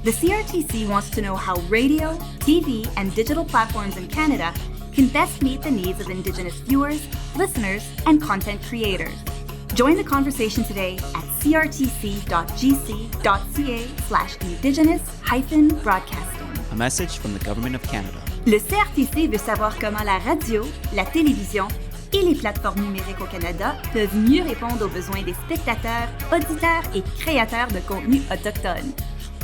The CRTC wants to know how radio, TV, and digital platforms in Canada can best meet the needs of Indigenous viewers, listeners, and content creators. Join the conversation today at crtc.gc.ca/indigenous-broadcasting. A message from the Government of Canada. Le CRTC veut savoir comment la radio, la télévision et les plateformes numériques au Canada peuvent mieux répondre aux besoins des spectateurs, auditeurs et créateurs de contenu autochtones.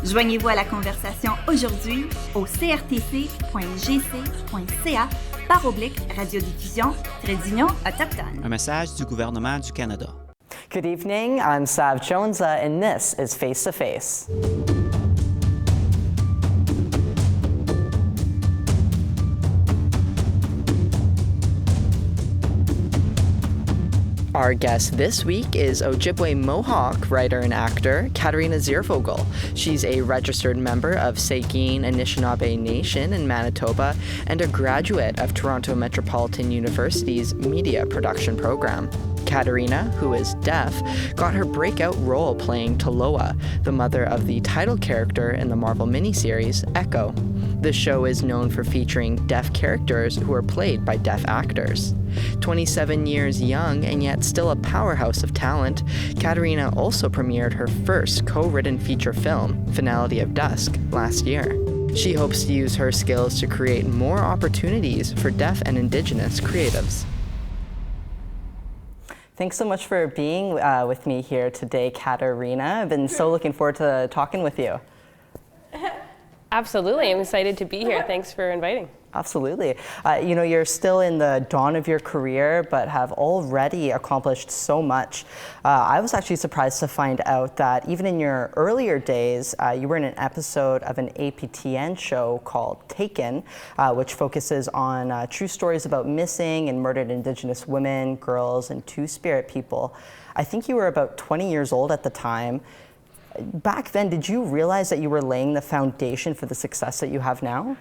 Joignez-vous à la conversation aujourd'hui au crtc.gc.ca/radiodiffusion-union autochtone. Un message du gouvernement du Canada. Good evening, I'm Sav Jones, and this is Face to Face. Our guest this week is Ojibwe Mohawk writer and actor Katarina Ziervogel. She's a registered member of Saugeen Anishinaabe Nation in Manitoba and a graduate of Toronto Metropolitan University's media production program. Katarina, who is deaf, got her breakout role playing Taloa, the mother of the title character in the Marvel miniseries Echo. The show is known for featuring deaf characters who are played by deaf actors. 27 years young and yet still a powerhouse of talent, Katarina also premiered her first co-written feature film, Finality of Dusk, last year. She hopes to use her skills to create more opportunities for deaf and Indigenous creatives. Thanks so much for being with me here today, Katarina. I've been so looking forward to talking with you. Absolutely, I'm excited to be here. Thanks for inviting. Absolutely. You're still in the dawn of your career, but have already accomplished so much. I was actually surprised to find out that even in your earlier days, you were in an episode of an APTN show called Taken, which focuses on true stories about missing and murdered Indigenous women, girls, and Two-Spirit people. I think you were about 20 years old at the time. Back then, did you realize that you were laying the foundation for the success that you have now?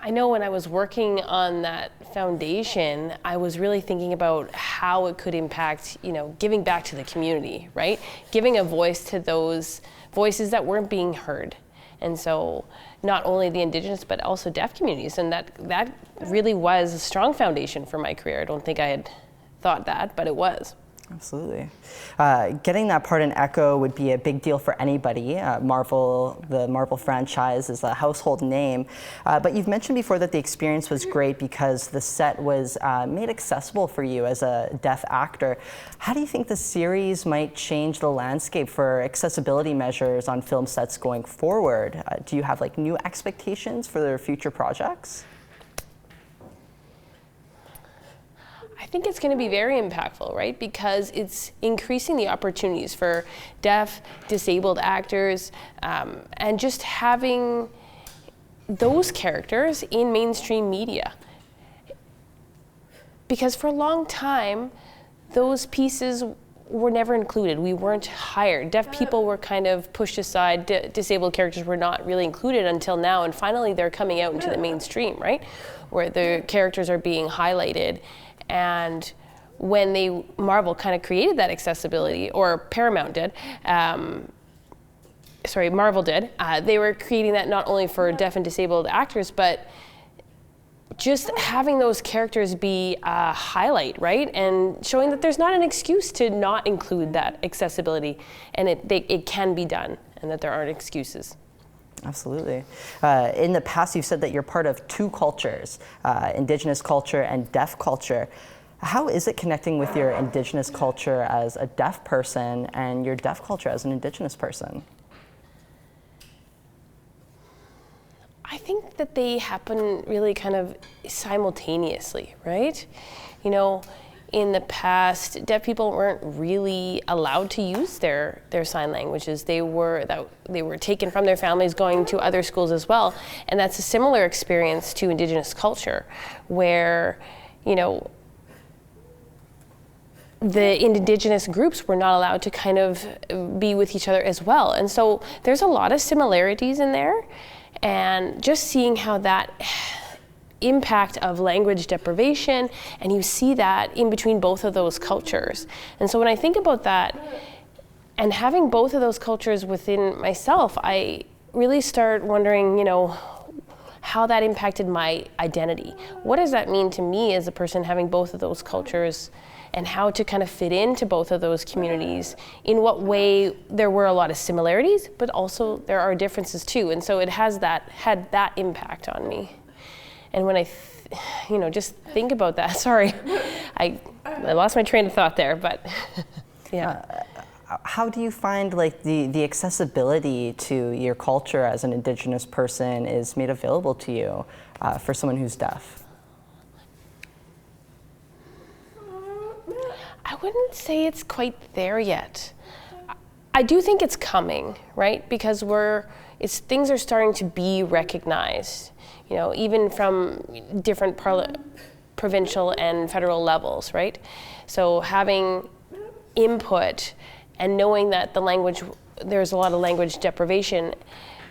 I know when I was working on that foundation, I was really thinking about how it could impact, giving back to the community, right? Giving a voice to those voices that weren't being heard. And so not only the Indigenous, but also deaf communities. And that really was a strong foundation for my career. I don't think I had thought that, but it was. Absolutely. Getting that part in Echo would be a big deal for anybody. The Marvel franchise is a household name. But you've mentioned before that the experience was great because the set was made accessible for you as a deaf actor. How do you think the series might change the landscape for accessibility measures on film sets going forward? Do you have new expectations for their future projects? I think it's going to be very impactful, right? Because it's increasing the opportunities for deaf, disabled actors, and just having those characters in mainstream media. Because for a long time, those pieces were never included. We weren't hired. Deaf people were kind of pushed aside. Disabled characters were not really included until now, and finally they're coming out into the mainstream, right? Where the characters are being highlighted. And when Marvel kind of created that accessibility, or Paramount did, Marvel did, they were creating that not only for deaf and disabled actors, but just having those characters be a highlight, right? And showing that there's not an excuse to not include that accessibility, and it can be done, and that there aren't excuses. Absolutely. In the past, you've said that you're part of two cultures, Indigenous culture and deaf culture. How is it connecting with your Indigenous culture as a deaf person and your deaf culture as an Indigenous person? I think that they happen really kind of simultaneously, right? In the past, deaf people weren't really allowed to use their sign languages. They were taken from their families, going to other schools as well. And that's a similar experience to Indigenous culture, where, the Indigenous groups were not allowed to kind of be with each other as well. And so there's a lot of similarities in there. And just seeing how that impact of language deprivation, and you see that in between both of those cultures. And so when I think about that, And having both of those cultures within myself, I really start wondering, how that impacted my identity. What does that mean to me as a person having both of those cultures, and how to kind of fit into both of those communities? In what way there were a lot of similarities, but also there are differences too. And so it had that impact on me. And when I just think about that, sorry, I lost my train of thought there, but yeah. How do you find the accessibility to your culture as an Indigenous person is made available to you for someone who's deaf? I wouldn't say it's quite there yet. I do think it's coming, right? Because things are starting to be recognized, even from different provincial and federal levels, right? So having input and knowing that there's a lot of language deprivation,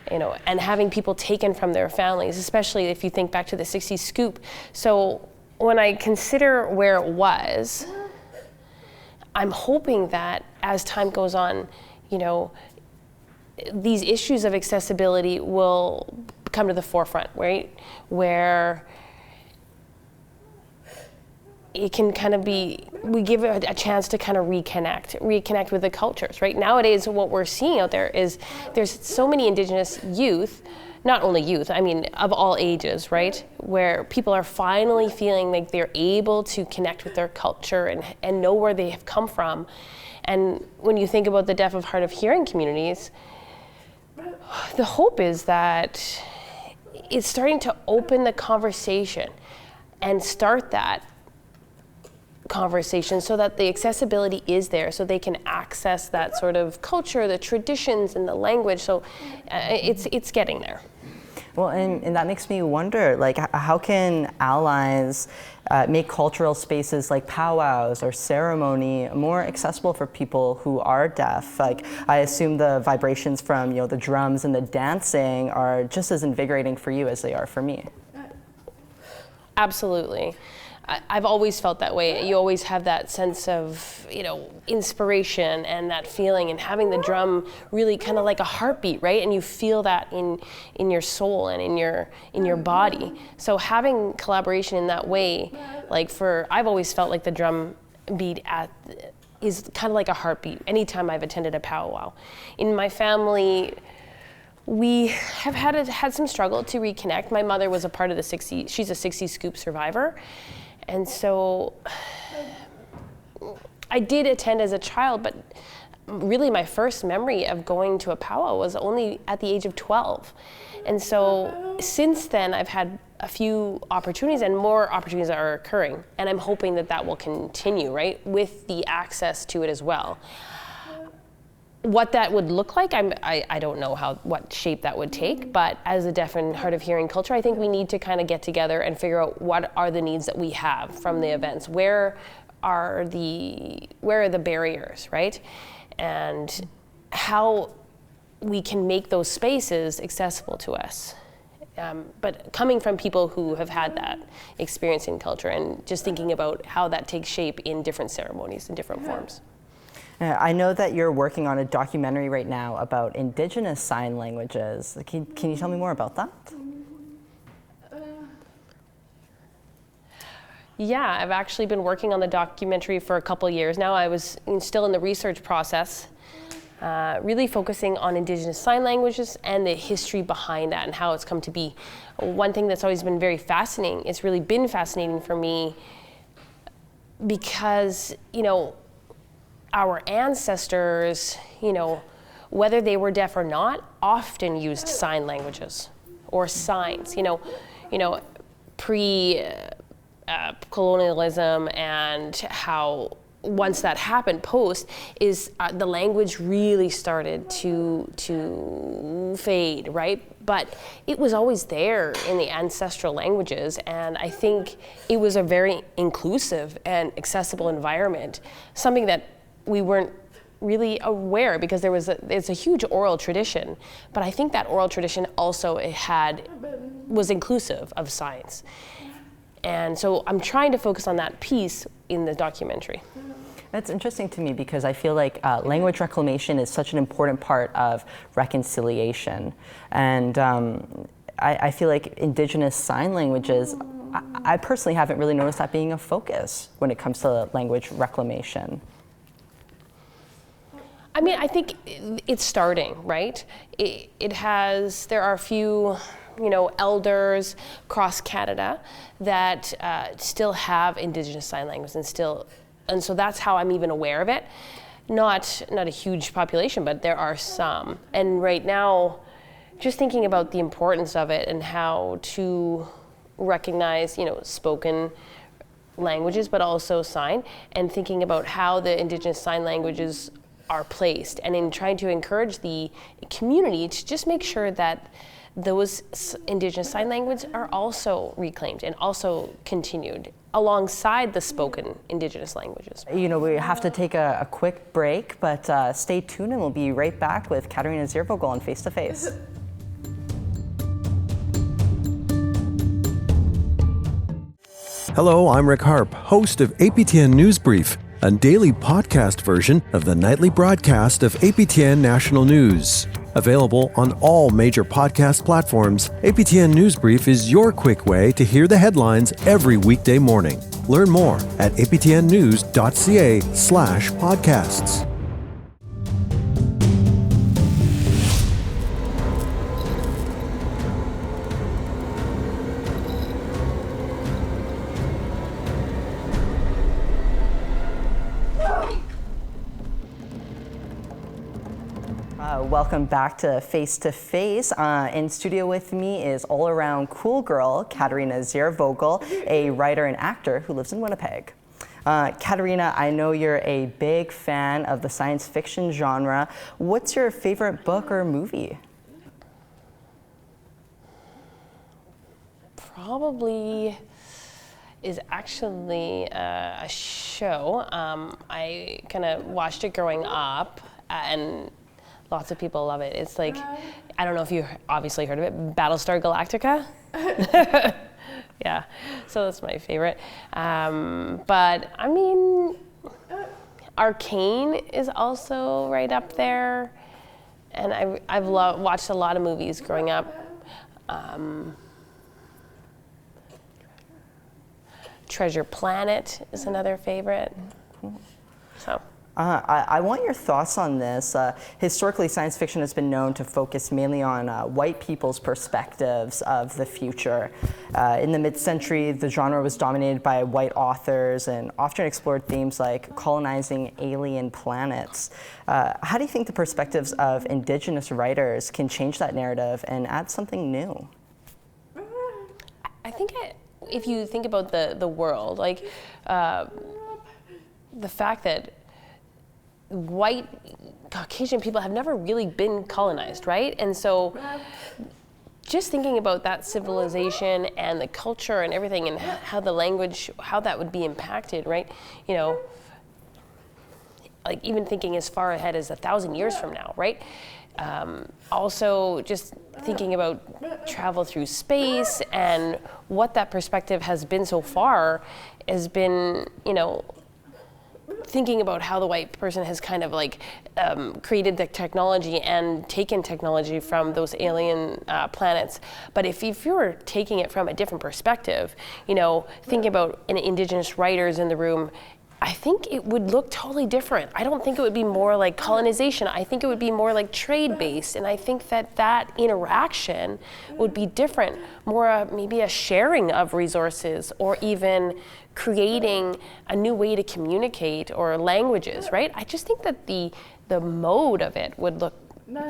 and having people taken from their families, especially if you think back to the 60s scoop. So when I consider where it was, I'm hoping that as time goes on, these issues of accessibility will come to the forefront, right? Where it can kind of we give it a chance to kind of reconnect with the cultures, right? Nowadays, what we're seeing out there is there's so many Indigenous youth, not only youth, I mean, of all ages, right? Where people are finally feeling like they're able to connect with their culture and know where they have come from. And when you think about the deaf of hard of hearing communities, the hope is that it's starting to open the conversation and start that conversation so that the accessibility is there, so they can access that sort of culture, the traditions, and the language. So it's getting there. Well, and that makes me wonder, how can allies make cultural spaces like powwows or ceremony more accessible for people who are deaf? I assume the vibrations from the drums and the dancing are just as invigorating for you as they are for me. Absolutely. I've always felt that way. You always have that sense of, inspiration and that feeling, and having the drum really kind of like a heartbeat, right? And you feel that in your soul and in your body. So having collaboration in that way, I've always felt like the drum beat is kind of like a heartbeat anytime I've attended a powwow. In my family, we have had some struggle to reconnect. My mother was a part of the 60s. She's a 60s scoop survivor. And so I did attend as a child, but really my first memory of going to a powwow was only at the age of 12. And so since then, I've had a few opportunities, and more opportunities are occurring. And I'm hoping that will continue, right, with the access to it as well. What that would look like, I don't know what shape that would take, but as a deaf and hard of hearing culture, I think we need to kind of get together and figure out what are the needs that we have from the events. Where are the barriers, right? And how we can make those spaces accessible to us. But coming from people who have had that experience in culture, and just thinking about how that takes shape in different ceremonies and different forms. I know that you're working on a documentary right now about Indigenous sign languages. Can you tell me more about that? Yeah, I've actually been working on the documentary for a couple years now. I was still in the research process, really focusing on Indigenous sign languages and the history behind that and how it's come to be. One thing that's always been very fascinating, it's really been fascinating for me because, our ancestors, whether they were deaf or not, often used sign languages or signs. Pre-colonialism and how once that happened, the language really started to fade, right? But it was always there in the ancestral languages, and I think it was a very inclusive and accessible environment, something that we weren't really aware, because it's a huge oral tradition, but I think that oral tradition also was inclusive of signs. And so I'm trying to focus on that piece in the documentary. That's interesting to me because I feel like language reclamation is such an important part of reconciliation. And I feel like Indigenous sign languages, I personally haven't really noticed that being a focus when it comes to language reclamation. I mean, I think it's starting, right? There are a few, elders across Canada that still have Indigenous sign language and so that's how I'm even aware of it. Not a huge population, but there are some. And right now, just thinking about the importance of it and how to recognize, spoken languages, but also sign, and thinking about how the Indigenous sign languages are placed, and in trying to encourage the community to just make sure that those Indigenous sign languages are also reclaimed and also continued alongside the spoken Indigenous languages. We have to take a quick break, but stay tuned and we'll be right back with Katarina Ziervogel on Face to Face. Hello, I'm Rick Harp, host of APTN News Brief, a daily podcast version of the nightly broadcast of APTN National News. Available on all major podcast platforms, APTN News Brief is your quick way to hear the headlines every weekday morning. Learn more at aptnnews.ca/podcasts. Welcome back to Face to Face. In studio with me is all-around cool girl, Katarina Ziervogel, a writer and actor who lives in Winnipeg. Katarina, I know you're a big fan of the science fiction genre. What's your favorite book or movie? Probably is actually a show. I kind of watched it growing up, and lots of people love it. It's like, I don't know if you obviously heard of it, Battlestar Galactica? Yeah, so that's my favorite. But I mean, Arcane is also right up there. And I've watched a lot of movies growing up. Treasure Planet is another favorite. So. I want your thoughts on this. Historically, science fiction has been known to focus mainly on white people's perspectives of the future. In the mid-century, the genre was dominated by white authors and often explored themes like colonizing alien planets. How do you think the perspectives of Indigenous writers can change that narrative and add something new? I think if you think about the world, like the fact that white Caucasian people have never really been colonized, right? And so just thinking about that civilization and the culture and everything and how the language, how that would be impacted, right? Like even thinking as far ahead as 1,000 years from now, right? Also just thinking about travel through space and what that perspective has been so far has been, thinking about how the white person has kind of like created the technology and taken technology from those alien planets. But if you were taking it from a different perspective, thinking about Indigenous writers in the room, I think it would look totally different. I don't think it would be more like colonization. I think it would be more like trade-based. And I think that interaction would be different, more maybe a sharing of resources or even creating a new way to communicate or languages, right? I just think that the mode of it would look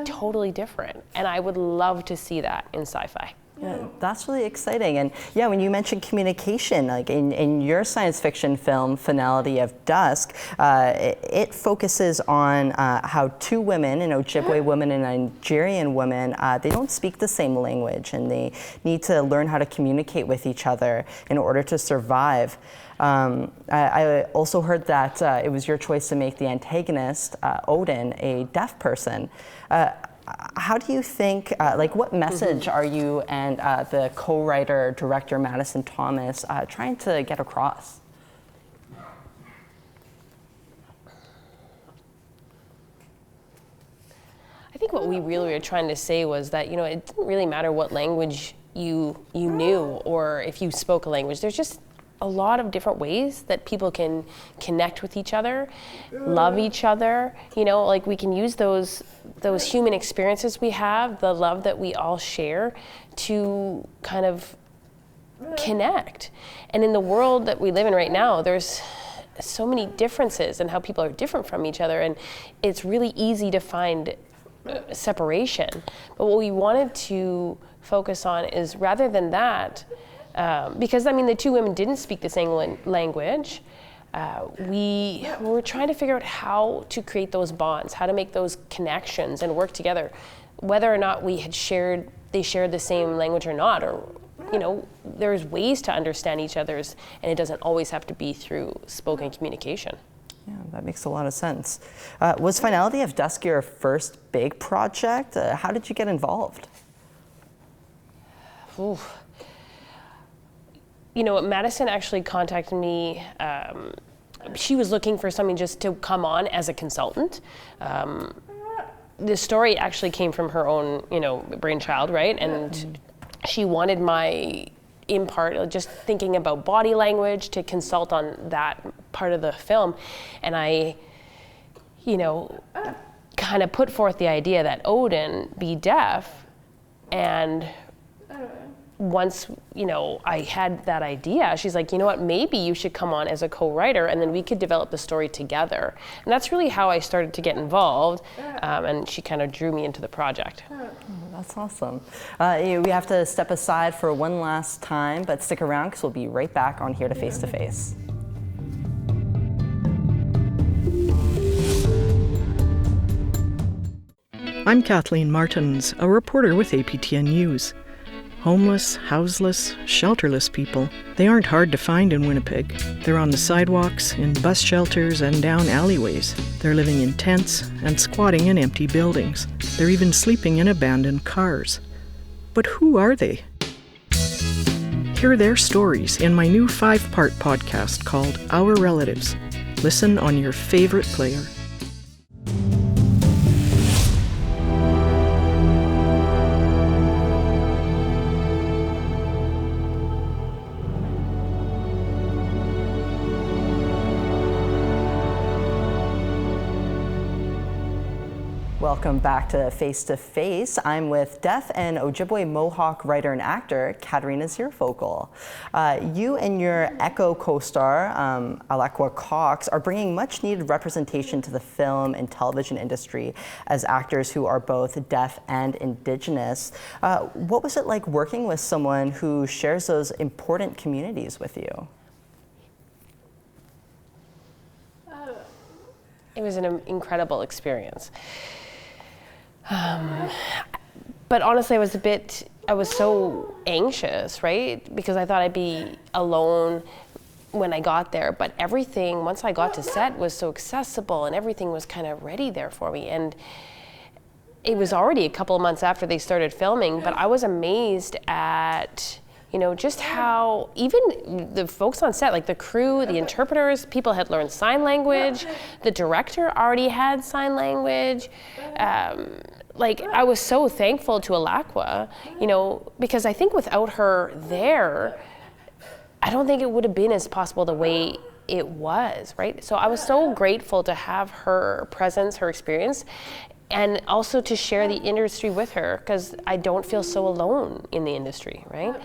totally different. And I would love to see that in sci-fi. Yeah, that's really exciting. And yeah, when you mentioned communication, like in your science fiction film, Finality of Dusk, it focuses on how two women, an Ojibwe woman and a Nigerian woman, they don't speak the same language and they need to learn how to communicate with each other in order to survive. I also heard that it was your choice to make the antagonist, Odin, a deaf person. How do you think, what message are you and the co-writer, director Madison Thomas trying to get across? what we really were trying to say was that, it didn't really matter what language you knew or if you spoke a language. There's just a lot of different ways that people can connect with each other, love each other. We can use those human experiences we have, the love that we all share, to kind of connect. And in the world that we live in right now, there's so many differences in how people are different from each other, and it's really easy to find separation. But what we wanted to focus on is, rather than that, because the two women didn't speak the same language, we were trying to figure out how to create those bonds, how to make those connections and work together, whether or not they shared the same language or not, or there's ways to understand each other's, and it doesn't always have to be through spoken communication. Yeah, that makes a lot of sense. Was Finality of Dusk your first big project? How did you get involved? Ooh. Madison actually contacted me. She was looking for something just to come on as a consultant. The story actually came from her own, brainchild, right? And she wanted my input, just thinking about body language, to consult on that part of the film. And I, kind of put forth the idea that Odin be deaf, and once, I had that idea, she's like, you know what, maybe you should come on as a co-writer, and then we could develop the story together. And that's really how I started to get involved, and she kind of drew me into the project. Oh, that's awesome. We have to step aside for one last time, but stick around because we'll be right back on Here to Face to Face. I'm Kathleen Martins, a reporter with APTN News. Homeless, houseless, shelterless people, they aren't hard to find in Winnipeg. They're on the sidewalks, in bus shelters, and down alleyways. They're living in tents and squatting in empty buildings. They're even sleeping in abandoned cars. But who are they? Hear their stories in my new 5-part podcast called Our Relatives. Listen on your favorite player. Welcome back to Face to Face. I'm with deaf and Ojibwe Mohawk writer and actor Katarina Ziervogel. You and your Echo co-star, Alaqua Cox, are bringing much needed representation to the film and television industry as actors who are both deaf and Indigenous. What was it like working with someone who shares those important communities with you? It was an incredible experience. But honestly, I was so anxious, right? Because I thought I'd be alone when I got there. But everything, once I got to set, was so accessible, and everything was kind of ready there for me. And it was already a couple of months after they started filming, but I was amazed at, just how even the folks on set, like the crew, the interpreters, people had learned sign language. The director already had sign language. I was so thankful to Alaqua, because I think without her there, I don't think it would have been as possible the way it was, right? So I was so grateful to have her presence, her experience, and also to share the industry with her, because I don't feel so alone in the industry, right?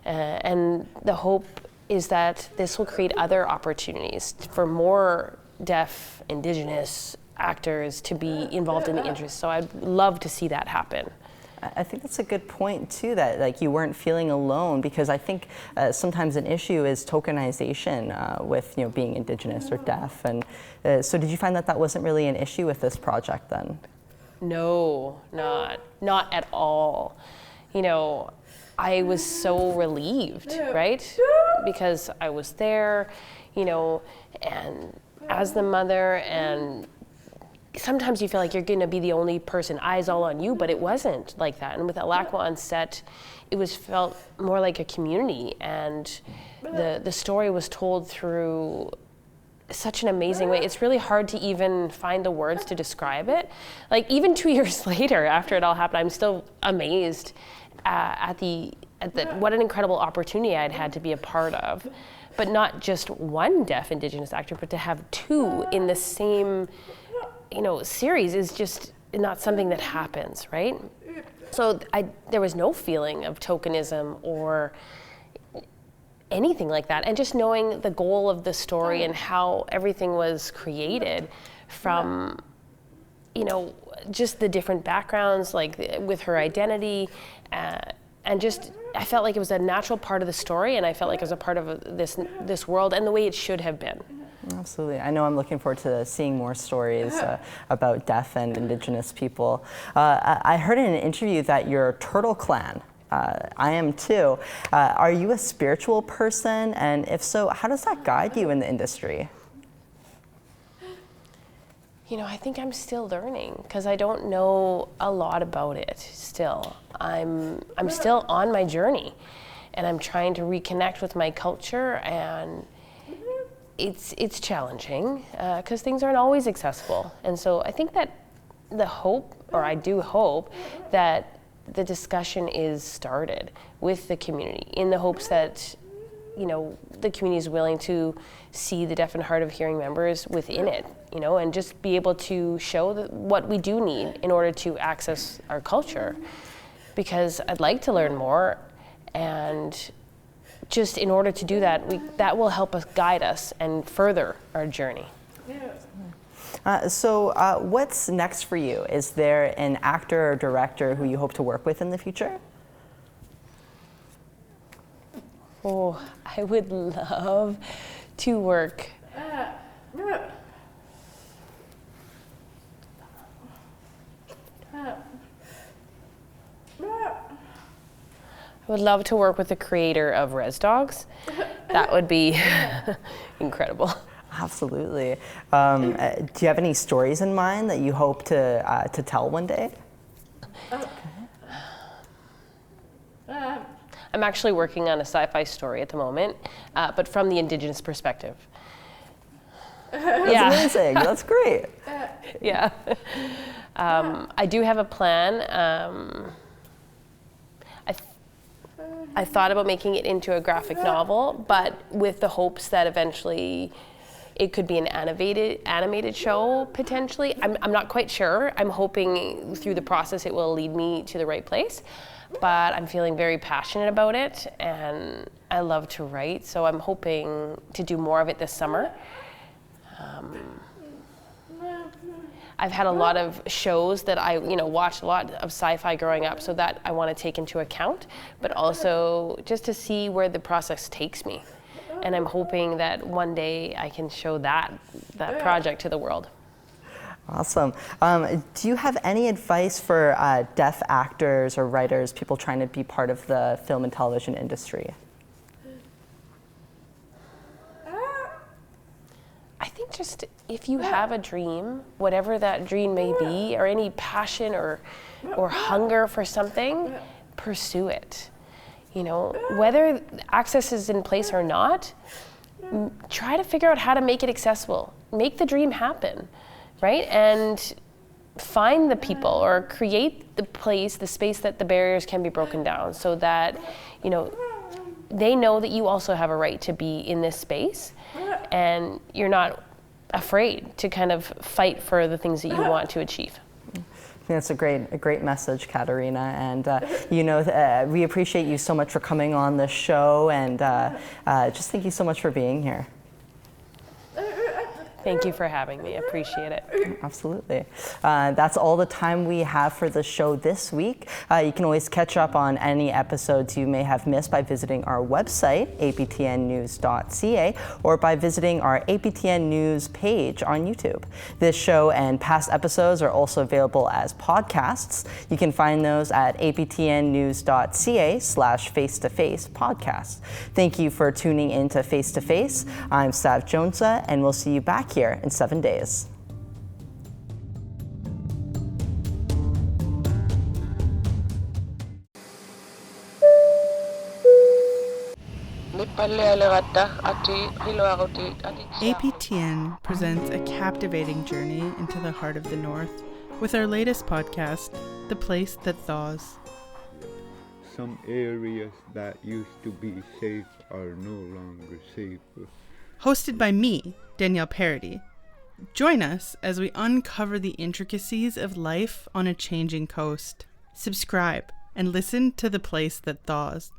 And the hope is that this will create other opportunities for more deaf, Indigenous actors to be involved in the industry. So I'd love to see that happen. I think that's a good point too, that you weren't feeling alone, because I think sometimes an issue is tokenization with being Indigenous or deaf. And so did you find that wasn't really an issue with this project then? No, not at all. I was so relieved, right? Because I was there, and as the mother, and sometimes you feel like you're going to be the only person, eyes all on you, but it wasn't like that. And with Alaqua on set, it felt more like a community, and the story was told through such an amazing way. It's really hard to even find the words to describe it. Like even 2 years later, after it all happened, I'm still amazed at what an incredible opportunity I'd had to be a part of. But not just one deaf Indigenous actor, but to have two in the same, series is just not something that happens, right? So there was no feeling of tokenism or anything like that. And just knowing the goal of the story and how everything was created from, just the different backgrounds, like with her identity, and just, I felt like it was a natural part of the story, and I felt like it was a part of this world and the way it should have been. Absolutely. I know I'm looking forward to seeing more stories about deaf and Indigenous people. I heard in an interview that you're Turtle Clan. I am too. Are you a spiritual person? And if so, how does that guide you in the industry? I think I'm still learning because I don't know a lot about it still. I'm still on my journey, and I'm trying to reconnect with my culture, and it's challenging because things aren't always accessible. And so I think that I do hope that the discussion is started with the community in the hopes that the community is willing to see the deaf and hard of hearing members within it, and just be able to show what we do need in order to access our culture. Because I'd like to learn more, and just in order to do that, that will help us guide us and further our journey. So what's next for you? Is there an actor or director who you hope to work with in the future? Oh, I would love to work. I would love to work with the creator of Res Dogs. That would be incredible. Absolutely. Do you have any stories in mind that you hope to tell one day? I'm actually working on a sci-fi story at the moment, but from the Indigenous perspective. That's amazing. That's great. Yeah. I do have a plan. I thought about making it into a graphic novel, but with the hopes that eventually it could be an animated show, potentially. I'm not quite sure. I'm hoping through the process it will lead me to the right place. But I'm feeling very passionate about it, and I love to write, so I'm hoping to do more of it this summer. I've had a lot of shows that I watched a lot of sci-fi growing up, so that I want to take into account, but also just to see where the process takes me. And I'm hoping that one day I can show that project to the world. Awesome. Do you have any advice for deaf actors or writers, people trying to be part of the film and television industry? I think just if you have a dream, whatever that dream may be, or any passion or hunger for something, pursue it. Whether access is in place or not, try to figure out how to make it accessible. Make the dream happen. Right? And find the people or create the space that the barriers can be broken down so that, they know that you also have a right to be in this space and you're not afraid to kind of fight for the things that you want to achieve. I think that's a great message, Katarina, and we appreciate you so much for coming on the show, and just thank you so much for being here. Thank you for having me. I appreciate it. Absolutely. That's all the time we have for the show this week. You can always catch up on any episodes you may have missed by visiting our website, aptnnews.ca, or by visiting our APTN News page on YouTube. This show and past episodes are also available as podcasts. You can find those at aptnnews.ca/face-to-face podcasts. Thank you for tuning in to Face to Face. I'm Sav Jonesa, and we'll see you back here in 7 days. APTN presents a captivating journey into the heart of the North with our latest podcast, The Place That Thaws. Some areas that used to be safe are no longer safe. Hosted by me, Danielle Parody. Join us as we uncover the intricacies of life on a changing coast. Subscribe and listen to The Place That Thaws.